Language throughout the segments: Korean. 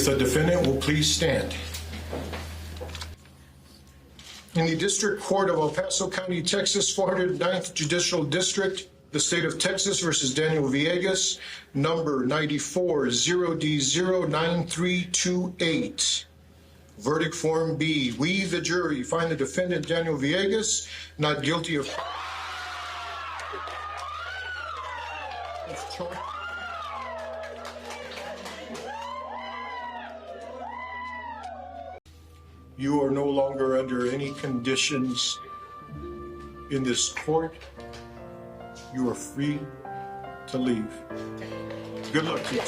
If the defendant will please stand. In the District Court of El Paso County, Texas, 409th Judicial District, the State of Texas versus Daniel Villegas, number 94-0D09328. Verdict Form B. We, the jury, find the defendant Daniel Villegas not guilty of You are no longer under any conditions in this court. You are free to leave. Good luck to you.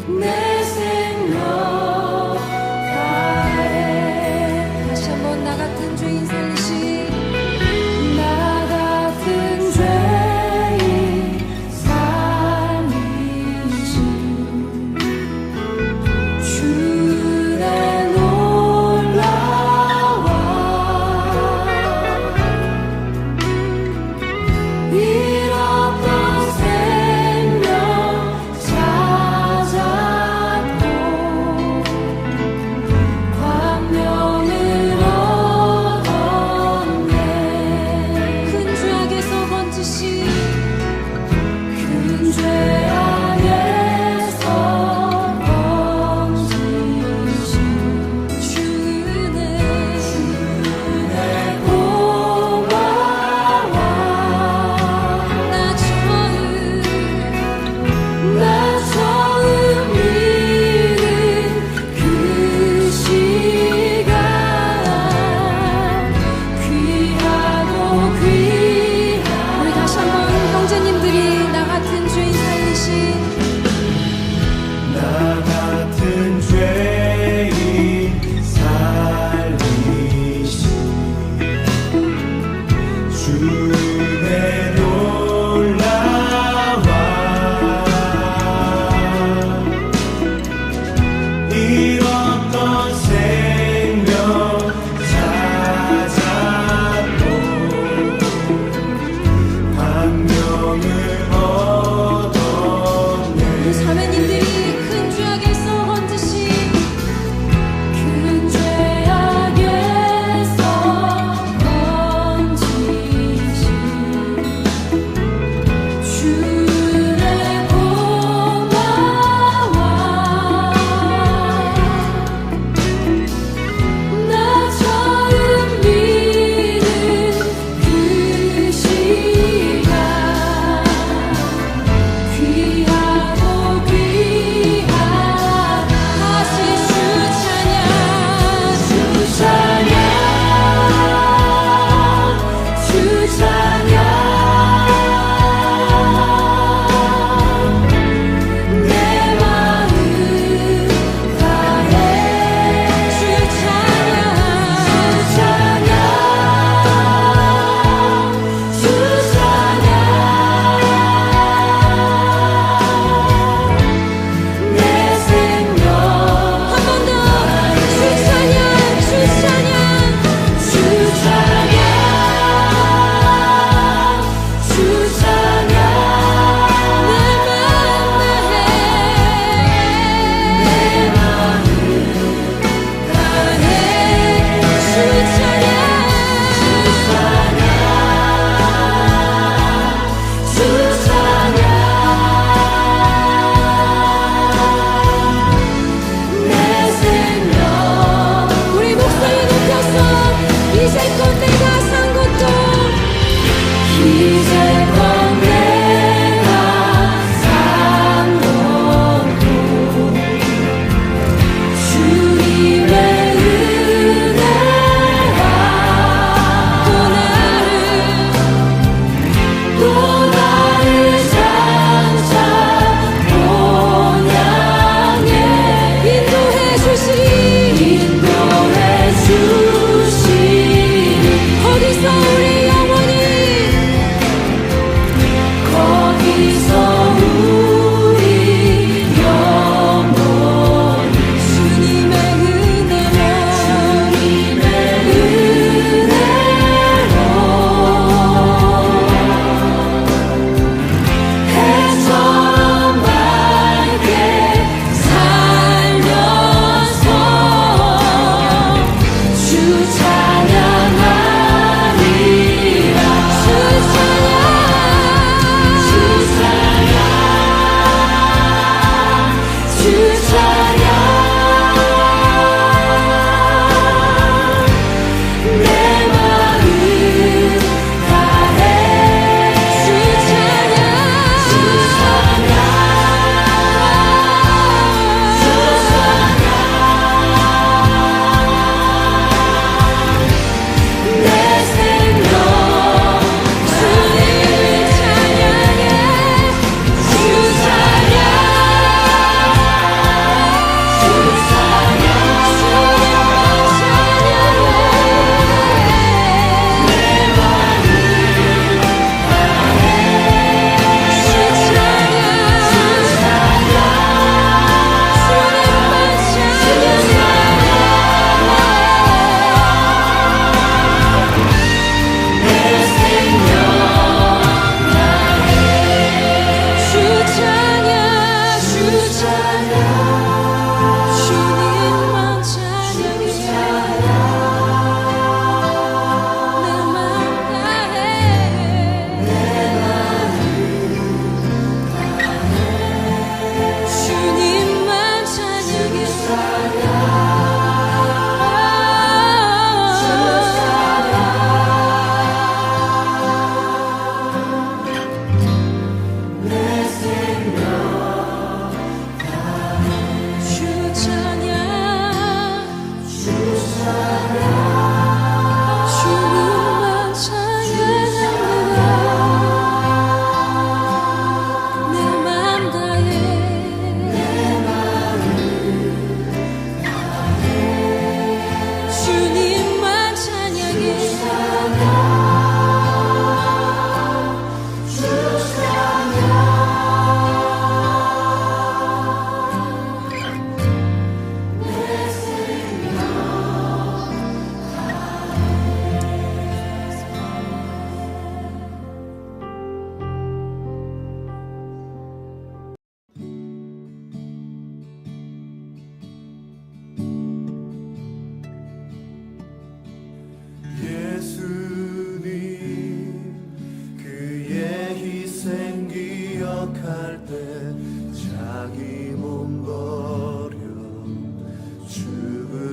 내 생명 다해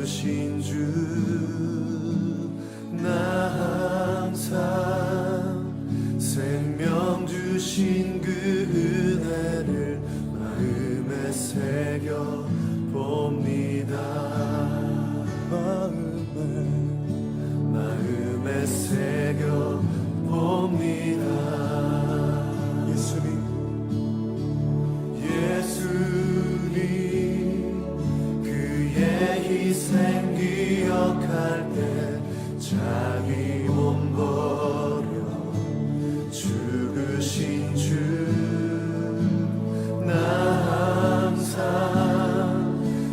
죽으신 주 나 항상 생명 주신 그 은혜를 마음에 새겨 봅니다. 마음에 새겨 봅니다. 예수님 그의 희생 기억할 때 자기 몸 버려 죽으신 주 나 항상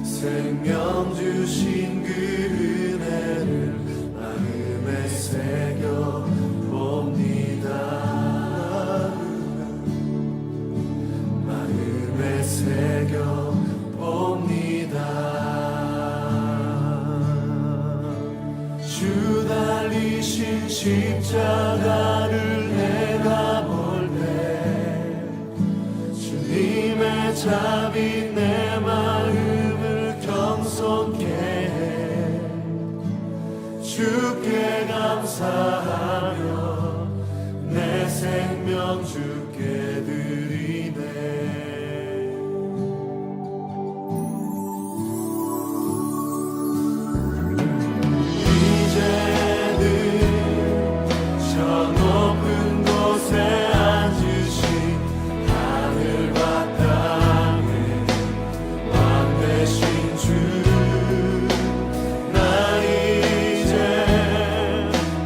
생명 주신 그 은혜를 마음에 새겨 봅니다. 마음에 새겨 봅니다. 주 달리신 십자가를 내가 볼 때 주님의 자비 내 마음을 경솔케 해 주께 감사하며 내 생명 주께 드리네.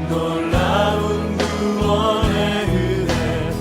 놀라운 구원의 은혜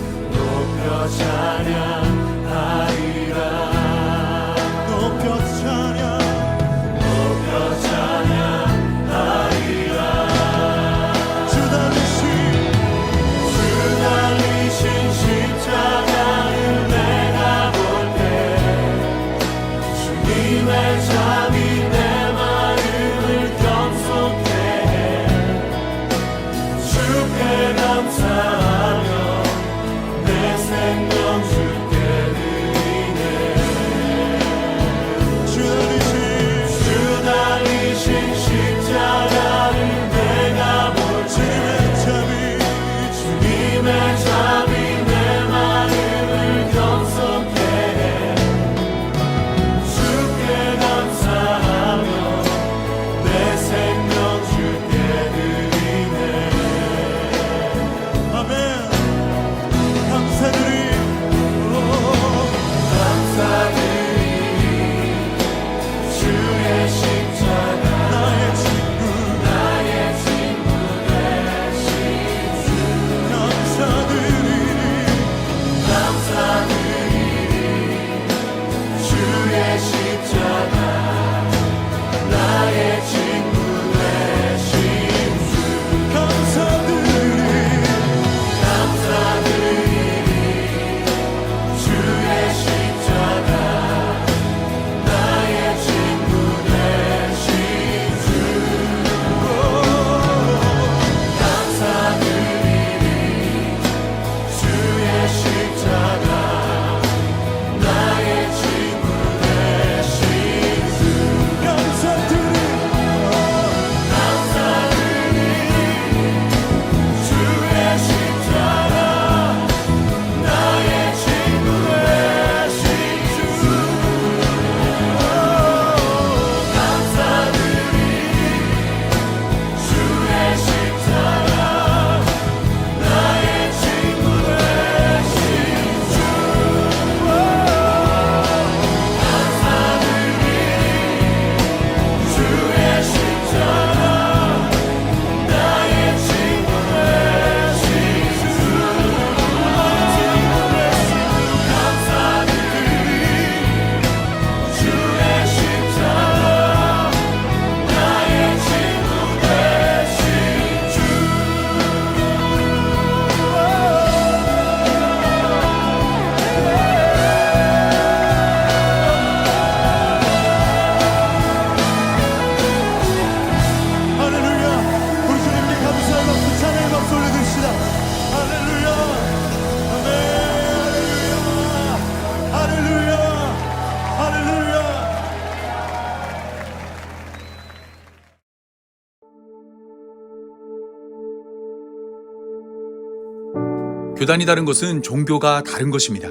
교단이 다른 것은 종교가 다른 것입니다.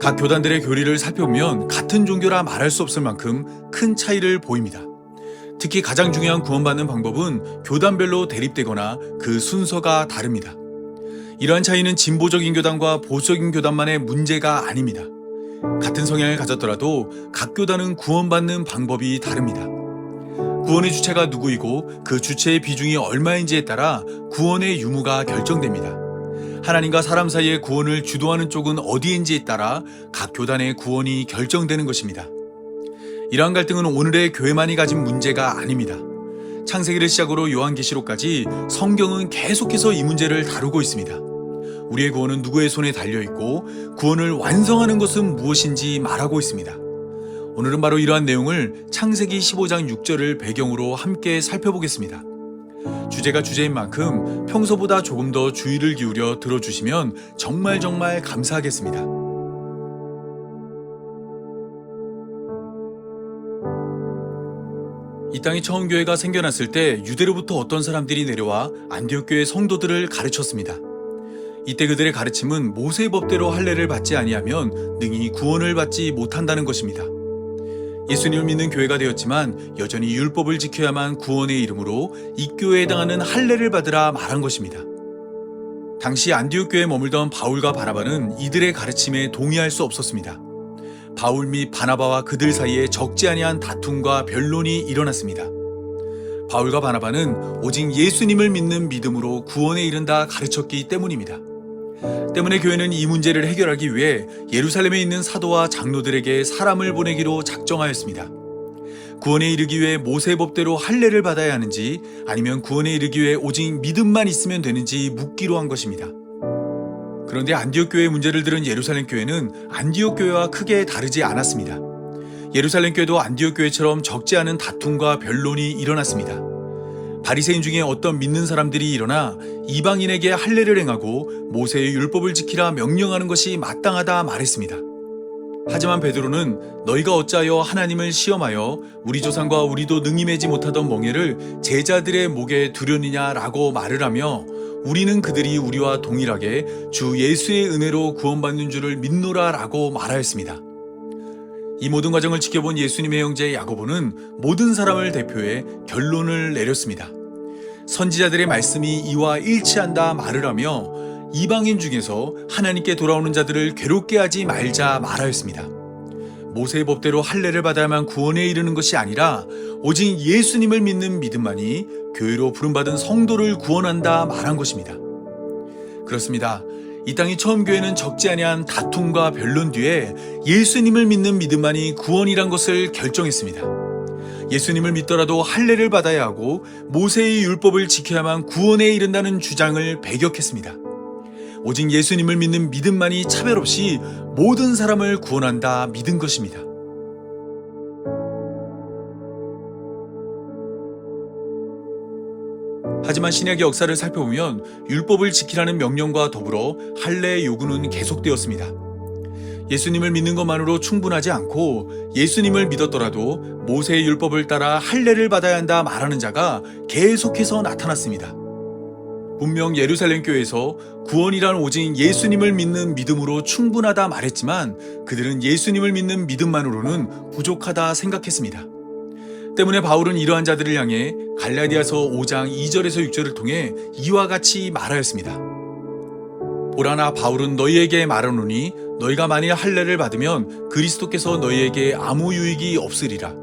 각 교단들의 교리를 살펴보면 같은 종교라 말할 수 없을 만큼 큰 차이를 보입니다. 특히 가장 중요한 구원받는 방법은 교단별로 대립되거나 그 순서가 다릅니다. 이러한 차이는 진보적인 교단과 보수적인 교단만의 문제가 아닙니다. 같은 성향을 가졌더라도 각 교단은 구원받는 방법이 다릅니다. 구원의 주체가 누구이고 그 주체의 비중이 얼마인지에 따라 구원의 유무가 결정됩니다. 하나님과 사람 사이의 구원을 주도하는 쪽은 어디인지에 따라 각 교단의 구원이 결정되는 것입니다. 이러한 갈등은 오늘의 교회만이 가진 문제가 아닙니다. 창세기를 시작으로 요한계시록까지 성경은 계속해서 이 문제를 다루고 있습니다. 우리의 구원은 누구의 손에 달려있고 구원을 완성하는 것은 무엇인지 말하고 있습니다. 오늘은 바로 이러한 내용을 창세기 15장 6절을 배경으로 함께 살펴보겠습니다. 주제가 주제인 만큼 평소보다 조금 더 주의를 기울여 들어주시면 정말 감사하겠습니다. 이 땅에 처음 교회가 생겨났을 때 유대로부터 어떤 사람들이 내려와 안디옥 교회 성도들을 가르쳤습니다. 이때 그들의 가르침은 모세의 법대로 할례를 받지 아니하면 능히 구원을 받지 못한다는 것입니다. 예수님을 믿는 교회가 되었지만 여전히 율법을 지켜야만 구원의 이름으로 이 교회에 해당하는 할례를 받으라 말한 것입니다. 당시 안디옥 교회에 머물던 바울과 바나바는 이들의 가르침에 동의할 수 없었습니다. 바울 및 바나바와 그들 사이에 적지 아니한 다툼과 변론이 일어났습니다. 바울과 바나바는 오직 예수님을 믿는 믿음으로 구원에 이른다 가르쳤기 때문입니다. 때문에 교회는 이 문제를 해결하기 위해 예루살렘에 있는 사도와 장로들에게 사람을 보내기로 작정하였습니다. 구원에 이르기 위해 모세의 법대로 할례를 받아야 하는지 아니면 구원에 이르기 위해 오직 믿음만 있으면 되는지 묻기로 한 것입니다. 그런데 안디옥 교회의 문제를 들은 예루살렘 교회는 안디옥 교회와 크게 다르지 않았습니다. 예루살렘 교회도 안디옥 교회처럼 적지 않은 다툼과 변론이 일어났습니다. 바리새인 중에 어떤 믿는 사람들이 일어나 이방인에게 할례를 행하고 모세의 율법을 지키라 명령하는 것이 마땅하다 말했습니다. 하지만 베드로는 너희가 어찌하여 하나님을 시험하여 우리 조상과 우리도 능히 매지 못하던 멍에를 제자들의 목에 두려느냐라고 말을 하며 우리는 그들이 우리와 동일하게 주 예수의 은혜로 구원받는 줄을 믿노라라고 말하였습니다. 이 모든 과정을 지켜본 예수님의 형제 야고보는 모든 사람을 대표해 결론을 내렸습니다. 선지자들의 말씀이 이와 일치한다 말을 하며 이방인 중에서 하나님께 돌아오는 자들을 괴롭게 하지 말자 말하였습니다. 모세의 법대로 할례를 받아야만 구원에 이르는 것이 아니라 오직 예수님을 믿는 믿음만이 교회로 부름받은 성도를 구원한다 말한 것입니다. 그렇습니다. 이 땅의 처음 교회는 적지 아니한 다툼과 변론 뒤에 예수님을 믿는 믿음만이 구원이란 것을 결정했습니다. 예수님을 믿더라도 할례를 받아야 하고 모세의 율법을 지켜야만 구원에 이른다는 주장을 배격했습니다. 오직 예수님을 믿는 믿음만이 차별 없이 모든 사람을 구원한다 믿은 것입니다. 하지만 신약의 역사를 살펴보면 율법을 지키라는 명령과 더불어 할례의 요구는 계속되었습니다. 예수님을 믿는 것만으로 충분하지 않고 예수님을 믿었더라도 모세의 율법을 따라 할례를 받아야 한다 말하는 자가 계속해서 나타났습니다. 분명 예루살렘 교회에서 구원이란 오직 예수님을 믿는 믿음으로 충분하다 말했지만 그들은 예수님을 믿는 믿음만으로는 부족하다 생각했습니다. 때문에 바울은 이러한 자들을 향해 갈라디아서 5장 2절에서 6절을 통해 이와 같이 말하였습니다. 보라나 바울은 너희에게 말하노니 너희가 만일 할례를 받으면 그리스도께서 너희에게 아무 유익이 없으리라.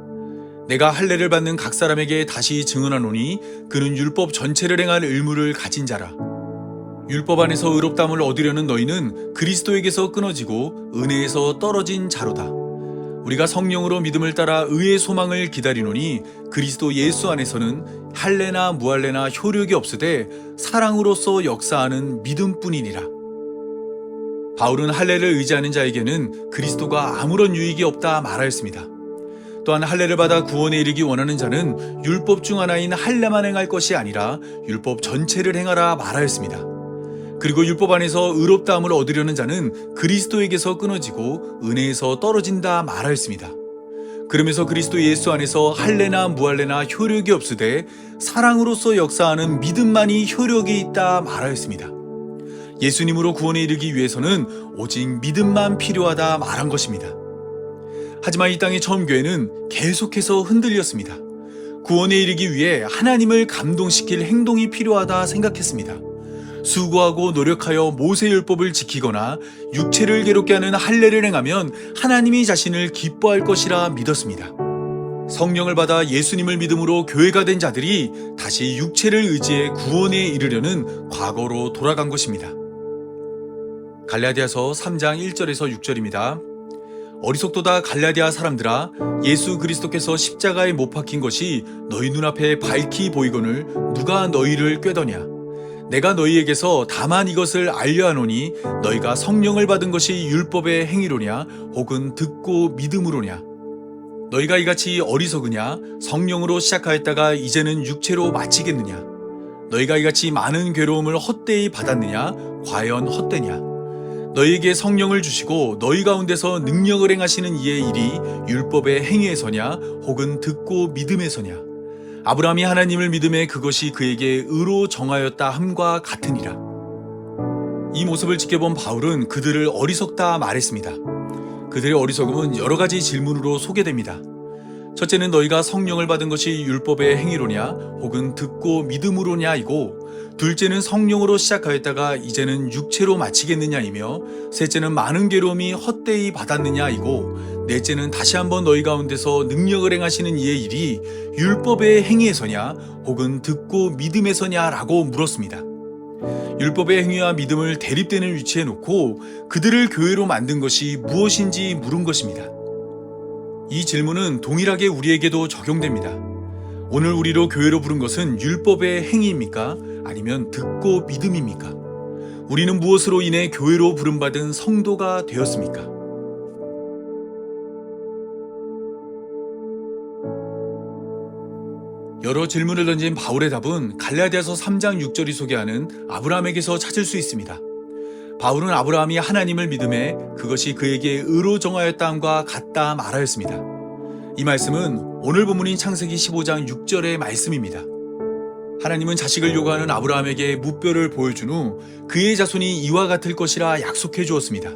내가 할례를 받는 각 사람에게 다시 증언하노니 그는 율법 전체를 행할 의무를 가진 자라. 율법 안에서 의롭다함을 얻으려는 너희는 그리스도에게서 끊어지고 은혜에서 떨어진 자로다. 우리가 성령으로 믿음을 따라 의의 소망을 기다리노니 그리스도 예수 안에서는 할례나 무할례나 효력이 없으되 사랑으로서 역사하는 믿음뿐이니라. 바울은 할례를 의지하는 자에게는 그리스도가 아무런 유익이 없다 말하였습니다. 또한 할례를 받아 구원에 이르기 원하는 자는 율법 중 하나인 할례만 행할 것이 아니라 율법 전체를 행하라 말하였습니다. 그리고 율법 안에서 의롭다함을 얻으려는 자는 그리스도에게서 끊어지고 은혜에서 떨어진다 말하였습니다. 그러면서 그리스도 예수 안에서 할례나 무할례나 효력이 없으되 사랑으로서 역사하는 믿음만이 효력이 있다 말하였습니다. 예수님으로 구원에 이르기 위해서는 오직 믿음만 필요하다 말한 것입니다. 하지만 이 땅의 처음 교회는 계속해서 흔들렸습니다. 구원에 이르기 위해 하나님을 감동시킬 행동이 필요하다 생각했습니다. 수고하고 노력하여 모세율법을 지키거나 육체를 괴롭게 하는 할례를 행하면 하나님이 자신을 기뻐할 것이라 믿었습니다. 성령을 받아 예수님을 믿음으로 교회가 된 자들이 다시 육체를 의지해 구원에 이르려는 과거로 돌아간 것입니다. 갈라디아서 3장 1절에서 6절입니다. 어리석도다 갈라디아 사람들아, 예수 그리스도께서 십자가에 못 박힌 것이 너희 눈앞에 밝히 보이거늘 누가 너희를 꾀더냐. 내가 너희에게서 다만 이것을 알려하노니 너희가 성령을 받은 것이 율법의 행위로냐 혹은 듣고 믿음으로냐. 너희가 이같이 어리석으냐. 성령으로 시작하였다가 이제는 육체로 마치겠느냐. 너희가 이같이 많은 괴로움을 헛되이 받았느냐. 과연 헛되냐. 너희에게 성령을 주시고 너희 가운데서 능력을 행하시는 이의 일이 율법의 행위에서냐 혹은 듣고 믿음에서냐. 아브라함이 하나님을 믿음에 그것이 그에게 의로 정하였다 함과 같으니라. 이 모습을 지켜본 바울은 그들을 어리석다 말했습니다. 그들의 어리석음은 여러 가지 질문으로 소개됩니다. 첫째는 너희가 성령을 받은 것이 율법의 행위로냐 혹은 듣고 믿음으로냐이고, 둘째는 성령으로 시작하였다가 이제는 육체로 마치겠느냐이며, 셋째는 많은 괴로움이 헛되이 받았느냐이고, 넷째는 다시 한번 너희 가운데서 능력을 행하시는 이의 일이 율법의 행위에서냐 혹은 듣고 믿음에서냐라고 물었습니다. 율법의 행위와 믿음을 대립되는 위치에 놓고 그들을 교회로 만든 것이 무엇인지 물은 것입니다. 이 질문은 동일하게 우리에게도 적용됩니다. 오늘 우리로 교회로 부른 것은 율법의 행위입니까? 아니면 듣고 믿음입니까? 우리는 무엇으로 인해 교회로 부름받은 성도가 되었습니까? 여러 질문을 던진 바울의 답은 갈라디아서 3장 6절이 소개하는 아브라함에게서 찾을 수 있습니다. 바울은 아브라함이 하나님을 믿음에 그것이 그에게 의로 정하였다 함과 같다 말하였습니다. 이 말씀은 오늘 본문인 창세기 15장 6절의 말씀입니다. 하나님은 자식을 요구하는 아브라함에게 무뼈를 보여준 후 그의 자손이 이와 같을 것이라 약속해 주었습니다.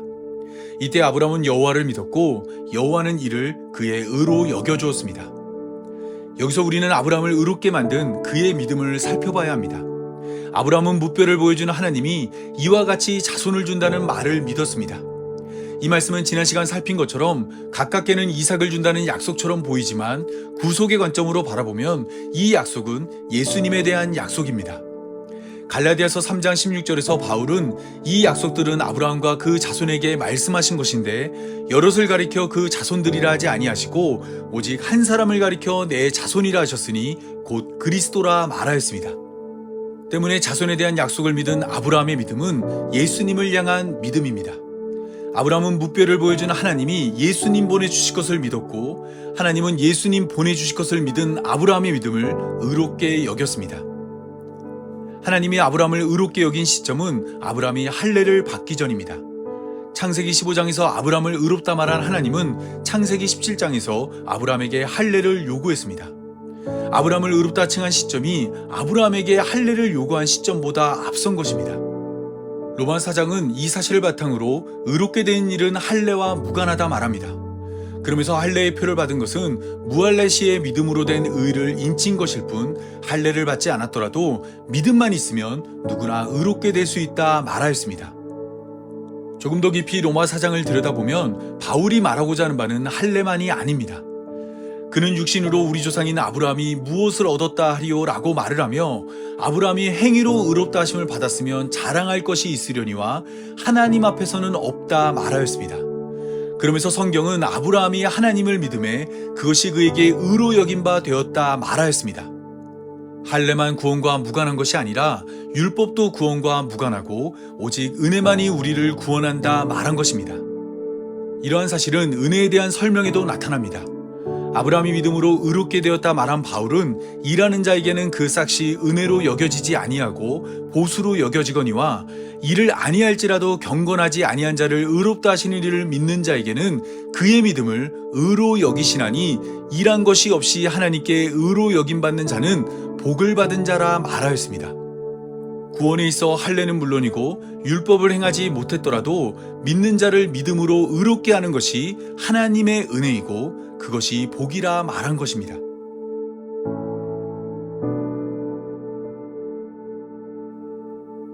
이때 아브라함은 여호와를 믿었고 여호와는 이를 그의 의로 여겨주었습니다. 여기서 우리는 아브라함을 의롭게 만든 그의 믿음을 살펴봐야 합니다. 아브라함은 무뼈를 보여주는 하나님이 이와 같이 자손을 준다는 말을 믿었습니다. 이 말씀은 지난 시간 살핀 것처럼 가깝게는 이삭을 준다는 약속처럼 보이지만 구속의 관점으로 바라보면 이 약속은 예수님에 대한 약속입니다. 갈라디아서 3장 16절에서 바울은 이 약속들은 아브라함과 그 자손에게 말씀하신 것인데 여럿을 가리켜 그 자손들이라 하지 아니하시고 오직 한 사람을 가리켜 내 자손이라 하셨으니 곧 그리스도라 말하였습니다. 때문에 자손에 대한 약속을 믿은 아브라함의 믿음은 예수님을 향한 믿음입니다. 아브라함은 무뼈를 보여주는 하나님이 예수님 보내주실 것을 믿었고, 하나님은 예수님 보내주실 것을 믿은 아브라함의 믿음을 의롭게 여겼습니다. 하나님이 아브라함을 의롭게 여긴 시점은 아브라함이 할례를 받기 전입니다. 창세기 15장에서 아브라함을 의롭다 말한 하나님은 창세기 17장에서 아브라함에게 할례를 요구했습니다. 아브라함을 의롭다 칭한 시점이 아브라함에게 할례를 요구한 시점보다 앞선 것입니다. 로마 4장은 이 사실을 바탕으로 의롭게 된 일은 할례와 무관하다 말합니다. 그러면서 할례의 표를 받은 것은 무할례 시의 믿음으로 된 의를 인친 것일 뿐 할례를 받지 않았더라도 믿음만 있으면 누구나 의롭게 될 수 있다 말하였습니다. 조금 더 깊이 로마 4장을 들여다보면 바울이 말하고자 하는 바는 할례만이 아닙니다. 그는 육신으로 우리 조상인 아브라함이 무엇을 얻었다 하리요 라고 말을 하며, 아브라함이 행위로 의롭다 하심을 받았으면 자랑할 것이 있으려니와 하나님 앞에서는 없다 말하였습니다. 그러면서 성경은 아브라함이 하나님을 믿음에 그것이 그에게 의로 여긴 바 되었다 말하였습니다. 할례만 구원과 무관한 것이 아니라 율법도 구원과 무관하고 오직 은혜만이 우리를 구원한다 말한 것입니다. 이러한 사실은 은혜에 대한 설명에도 나타납니다. 아브라함이 믿음으로 의롭게 되었다 말한 바울은 일하는 자에게는 그 삭시 은혜로 여겨지지 아니하고 보수로 여겨지거니와 이를 아니할지라도 경건하지 아니한 자를 의롭다 하시는 이를 믿는 자에게는 그의 믿음을 의로 여기시나니 일한 것이 없이 하나님께 의로 여김 받는 자는 복을 받은 자라 말하였습니다. 구원에 있어 할례는 물론이고 율법을 행하지 못했더라도 믿는 자를 믿음으로 의롭게 하는 것이 하나님의 은혜이고 그것이 복이라 말한 것입니다.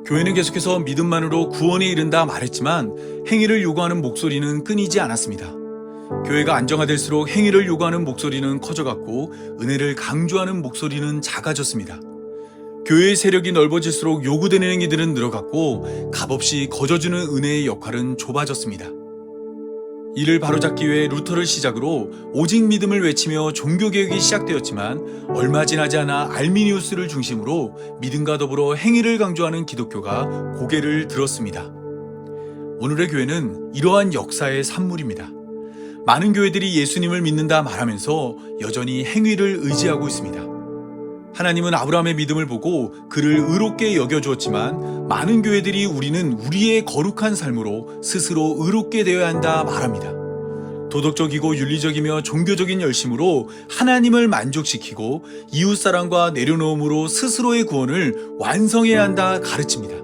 교회는 계속해서 믿음만으로 구원에 이른다 말했지만 행위를 요구하는 목소리는 끊이지 않았습니다. 교회가 안정화될수록 행위를 요구하는 목소리는 커져갔고 은혜를 강조하는 목소리는 작아졌습니다. 교회의 세력이 넓어질수록 요구되는 행위들은 늘어갔고 값없이 거저주는 은혜의 역할은 좁아졌습니다. 이를 바로잡기 위해 루터를 시작으로 오직 믿음을 외치며 종교개혁이 시작되었지만 얼마 지나지 않아 알미니우스를 중심으로 믿음과 더불어 행위를 강조하는 기독교가 고개를 들었습니다. 오늘의 교회는 이러한 역사의 산물입니다. 많은 교회들이 예수님을 믿는다 말하면서 여전히 행위를 의지하고 있습니다. 하나님은 아브라함의 믿음을 보고 그를 의롭게 여겨주었지만 많은 교회들이 우리는 우리의 거룩한 삶으로 스스로 의롭게 되어야 한다 말합니다. 도덕적이고 윤리적이며 종교적인 열심으로 하나님을 만족시키고 이웃사랑과 내려놓음으로 스스로의 구원을 완성해야 한다 가르칩니다.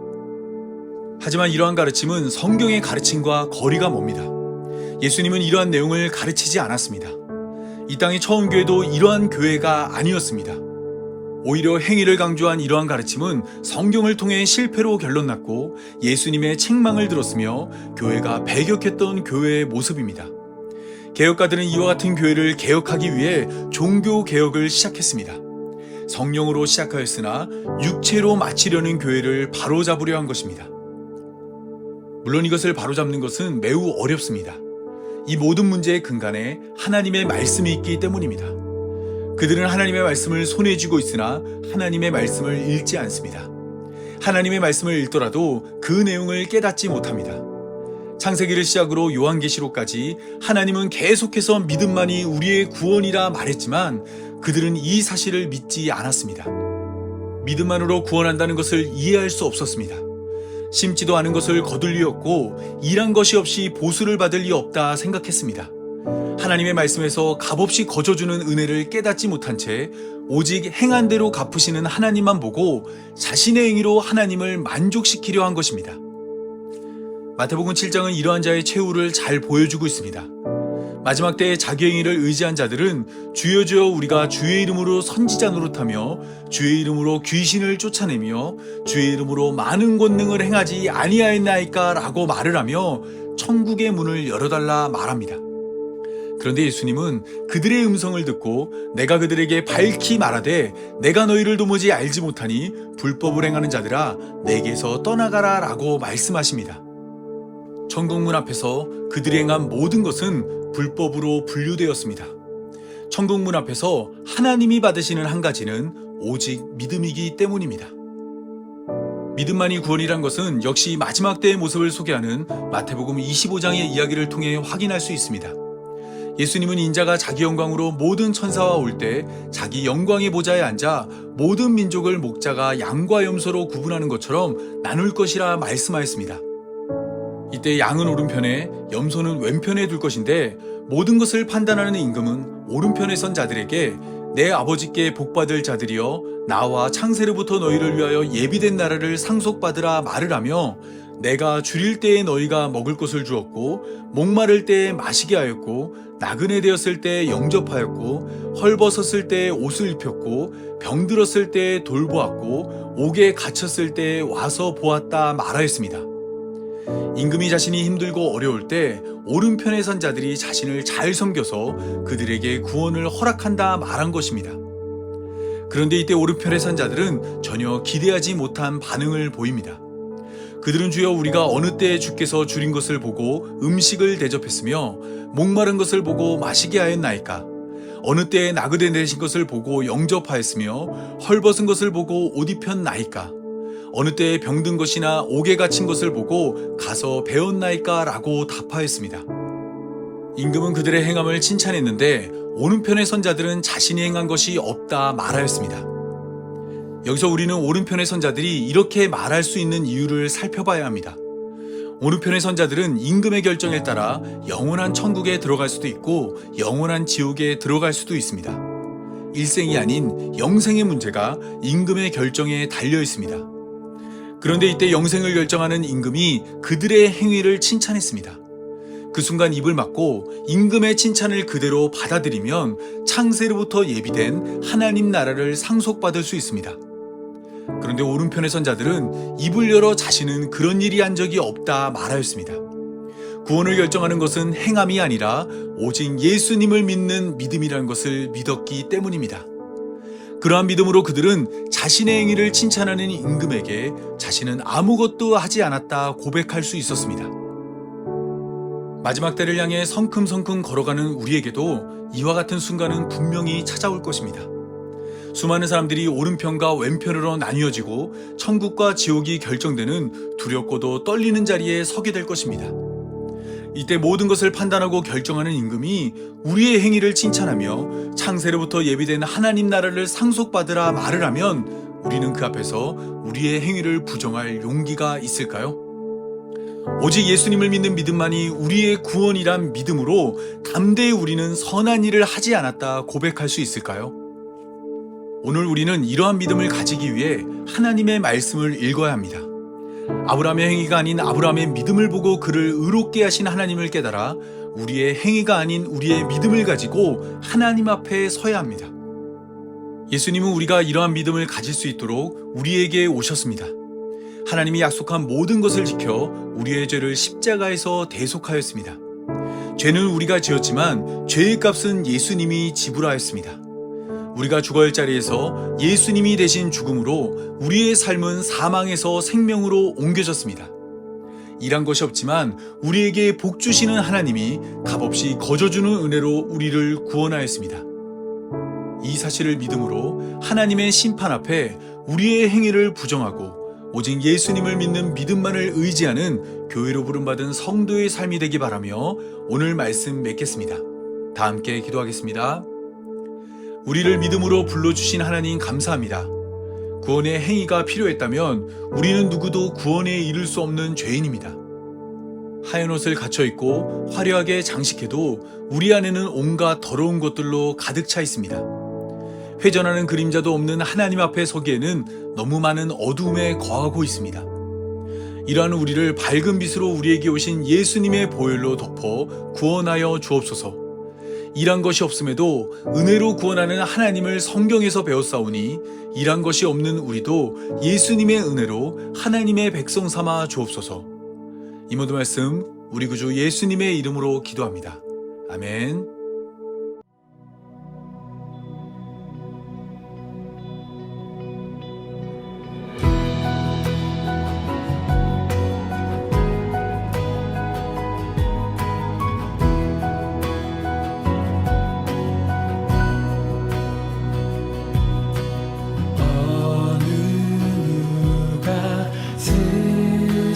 하지만 이러한 가르침은 성경의 가르침과 거리가 멉니다. 예수님은 이러한 내용을 가르치지 않았습니다. 이 땅의 처음 교회도 이러한 교회가 아니었습니다. 오히려 행위를 강조한 이러한 가르침은 성경을 통해 실패로 결론났고 예수님의 책망을 들었으며 교회가 배격했던 교회의 모습입니다. 개혁가들은 이와 같은 교회를 개혁하기 위해 종교 개혁을 시작했습니다. 성령으로 시작하였으나 육체로 마치려는 교회를 바로잡으려 한 것입니다. 물론 이것을 바로잡는 것은 매우 어렵습니다. 이 모든 문제의 근간에 하나님의 말씀이 있기 때문입니다. 그들은 하나님의 말씀을 손에 쥐고 있으나 하나님의 말씀을 읽지 않습니다. 하나님의 말씀을 읽더라도 그 내용을 깨닫지 못합니다. 창세기를 시작으로 요한계시록까지 하나님은 계속해서 믿음만이 우리의 구원이라 말했지만 그들은 이 사실을 믿지 않았습니다. 믿음만으로 구원한다는 것을 이해할 수 없었습니다. 심지도 않은 것을 거둘 리 없고 일한 것이 없이 보수를 받을 리 없다 생각했습니다. 하나님의 말씀에서 값없이 거저주는 은혜를 깨닫지 못한 채 오직 행한 대로 갚으시는 하나님만 보고 자신의 행위로 하나님을 만족시키려 한 것입니다. 마태복음 7장은 이러한 자의 최후를 잘 보여주고 있습니다. 마지막 때에 자기 행위를 의지한 자들은 주여 주여 우리가 주의 이름으로 선지자 노릇하며 주의 이름으로 귀신을 쫓아내며 주의 이름으로 많은 권능을 행하지 아니하였나이까 라고 말을 하며 천국의 문을 열어달라 말합니다. 그런데 예수님은 그들의 음성을 듣고 내가 그들에게 밝히 말하되 내가 너희를 도무지 알지 못하니 불법을 행하는 자들아 내게서 떠나가라 라고 말씀하십니다. 천국문 앞에서 그들이 행한 모든 것은 불법으로 분류되었습니다. 천국문 앞에서 하나님이 받으시는 한 가지는 오직 믿음이기 때문입니다. 믿음만이 구원이란 것은 역시 마지막 때의 모습을 소개하는 마태복음 25장의 이야기를 통해 확인할 수 있습니다. 예수님은 인자가 자기 영광으로 모든 천사와 올 때 자기 영광의 보좌에 앉아 모든 민족을 목자가 양과 염소로 구분하는 것처럼 나눌 것이라 말씀하였습니다. 이때 양은 오른편에 염소는 왼편에 둘 것인데 모든 것을 판단하는 임금은 오른편에 선 자들에게 내 아버지께 복받을 자들이여 나와 창세로부터 너희를 위하여 예비된 나라를 상속받으라 말을 하며 내가 줄일 때에 너희가 먹을 것을 주었고 목마를 때에 마시게 하였고 나그네 되었을 때에 영접하였고 헐벗었을 때에 옷을 입혔고 병들었을 때에 돌보았고 옥에 갇혔을 때에 와서 보았다 말하였습니다. 임금이 자신이 힘들고 어려울 때 오른편에 선 자들이 자신을 잘 섬겨서 그들에게 구원을 허락한다 말한 것입니다. 그런데 이때 오른편에 선 자들은 전혀 기대하지 못한 반응을 보입니다. 그들은 주여 우리가 어느 때에 주께서 줄인 것을 보고 음식을 대접했으며 목마른 것을 보고 마시게 하였나이까? 어느 때에 나그네 되신 것을 보고 영접하였으며 헐벗은 것을 보고 옷 입혔나이까? 어느 때에 병든 것이나 옥에 갇힌 것을 보고 가서 배웠나이까? 라고 답하였습니다. 임금은 그들의 행함을 칭찬했는데 오른편에 선 자들은 자신이 행한 것이 없다 말하였습니다. 여기서 우리는 오른편의 선자들이 이렇게 말할 수 있는 이유를 살펴봐야 합니다. 오른편의 선자들은 임금의 결정에 따라 영원한 천국에 들어갈 수도 있고 영원한 지옥에 들어갈 수도 있습니다. 일생이 아닌 영생의 문제가 임금의 결정에 달려 있습니다. 그런데 이때 영생을 결정하는 임금이 그들의 행위를 칭찬했습니다. 그 순간 입을 막고 임금의 칭찬을 그대로 받아들이면 창세로부터 예비된 하나님 나라를 상속받을 수 있습니다. 그런데 오른편의 선자들은 입을 열어 자신은 그런 일이 한 적이 없다 말하였습니다. 구원을 결정하는 것은 행함이 아니라 오직 예수님을 믿는 믿음이라는 것을 믿었기 때문입니다. 그러한 믿음으로 그들은 자신의 행위를 칭찬하는 임금에게 자신은 아무것도 하지 않았다 고백할 수 있었습니다. 마지막 때를 향해 성큼성큼 걸어가는 우리에게도 이와 같은 순간은 분명히 찾아올 것입니다. 수많은 사람들이 오른편과 왼편으로 나뉘어지고 천국과 지옥이 결정되는 두렵고도 떨리는 자리에 서게 될 것입니다. 이때 모든 것을 판단하고 결정하는 임금이 우리의 행위를 칭찬하며 창세로부터 예비된 하나님 나라를 상속받으라 말을 하면 우리는 그 앞에서 우리의 행위를 부정할 용기가 있을까요? 오직 예수님을 믿는 믿음만이 우리의 구원이란 믿음으로 담대히 우리는 선한 일을 하지 않았다 고백할 수 있을까요? 오늘 우리는 이러한 믿음을 가지기 위해 하나님의 말씀을 읽어야 합니다. 아브라함의 행위가 아닌 아브라함의 믿음을 보고 그를 의롭게 하신 하나님을 깨달아 우리의 행위가 아닌 우리의 믿음을 가지고 하나님 앞에 서야 합니다. 예수님은 우리가 이러한 믿음을 가질 수 있도록 우리에게 오셨습니다. 하나님이 약속한 모든 것을 지켜 우리의 죄를 십자가에서 대속하였습니다. 죄는 우리가 지었지만 죄의 값은 예수님이 지불하였습니다. 우리가 죽어야 할 자리에서 예수님이 대신 죽음으로 우리의 삶은 사망에서 생명으로 옮겨졌습니다. 일한 것이 없지만 우리에게 복 주시는 하나님이 값없이 거저주는 은혜로 우리를 구원하였습니다. 이 사실을 믿음으로 하나님의 심판 앞에 우리의 행위를 부정하고 오직 예수님을 믿는 믿음만을 의지하는 교회로 부름받은 성도의 삶이 되기 바라며 오늘 말씀 맺겠습니다. 다 함께 기도하겠습니다. 우리를 믿음으로 불러주신 하나님 감사합니다. 구원의 행위가 필요했다면 우리는 누구도 구원에 이를 수 없는 죄인입니다. 하얀 옷을 갖춰 입고 화려하게 장식해도 우리 안에는 온갖 더러운 것들로 가득 차 있습니다. 회전하는 그림자도 없는 하나님 앞에 서기에는 너무 많은 어두움에 거하고 있습니다. 이러한 우리를 밝은 빛으로 우리에게 오신 예수님의 보혈로 덮어 구원하여 주옵소서. 일한 것이 없음에도 은혜로 구원하는 하나님을 성경에서 배웠사오니 일한 것이 없는 우리도 예수님의 은혜로 하나님의 백성 삼아 주옵소서. 이 모든 말씀 우리 구주 예수님의 이름으로 기도합니다. 아멘.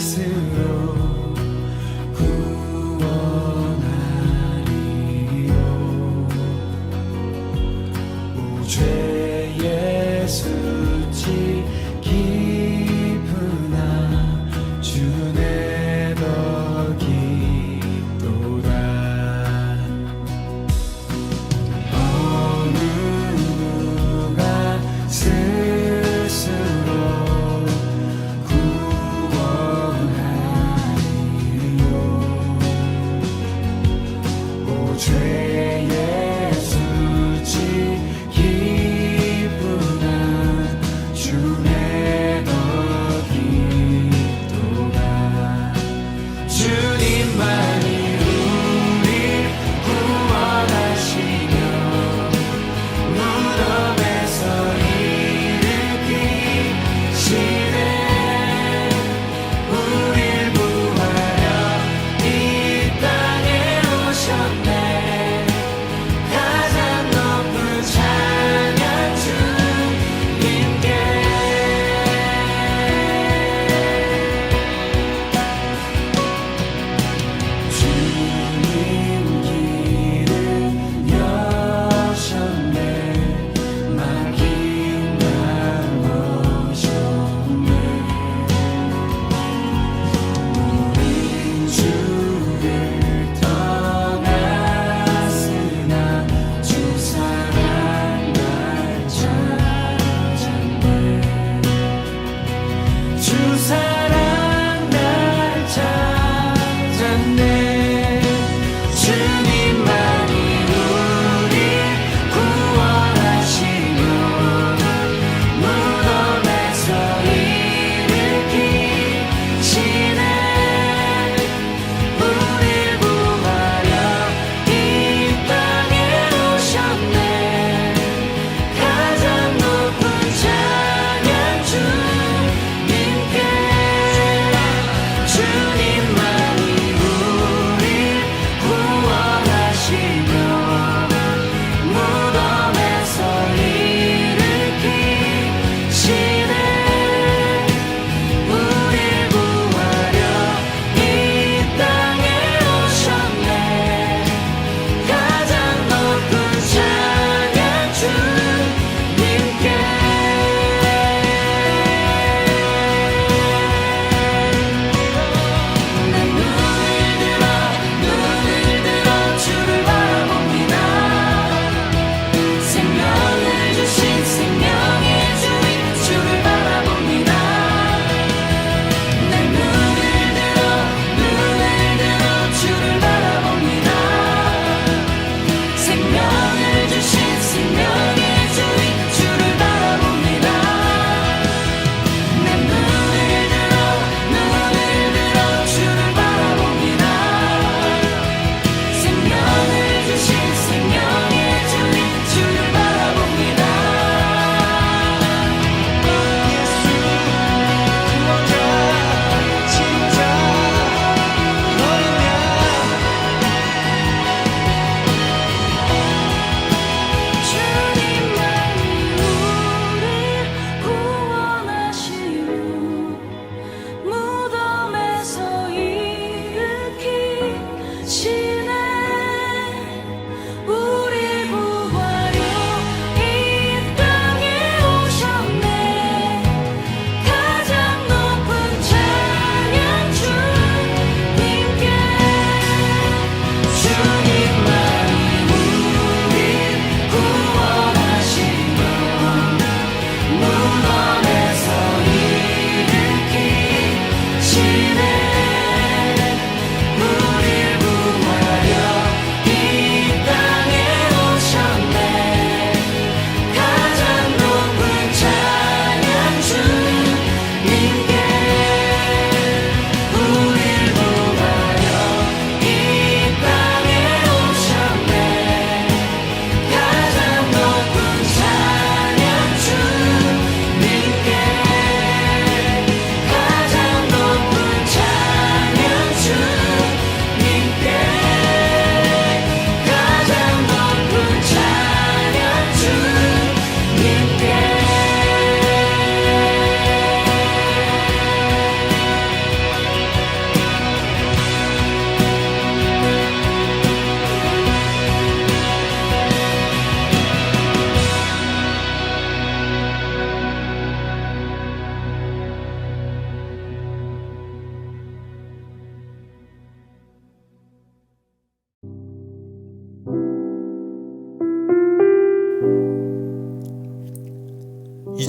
스스로 구원하리라.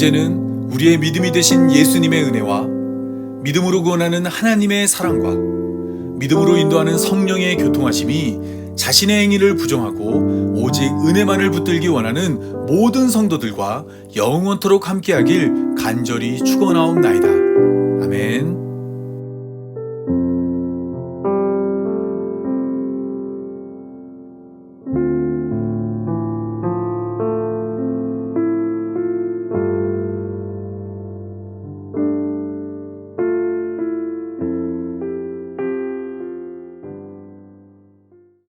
이제는 우리의 믿음이 되신 예수님의 은혜와 믿음으로 구원하는 하나님의 사랑과 믿음으로 인도하는 성령의 교통하심이 자신의 행위를 부정하고 오직 은혜만을 붙들기 원하는 모든 성도들과 영원토록 함께하길 간절히 축원하옵나이다. 아멘.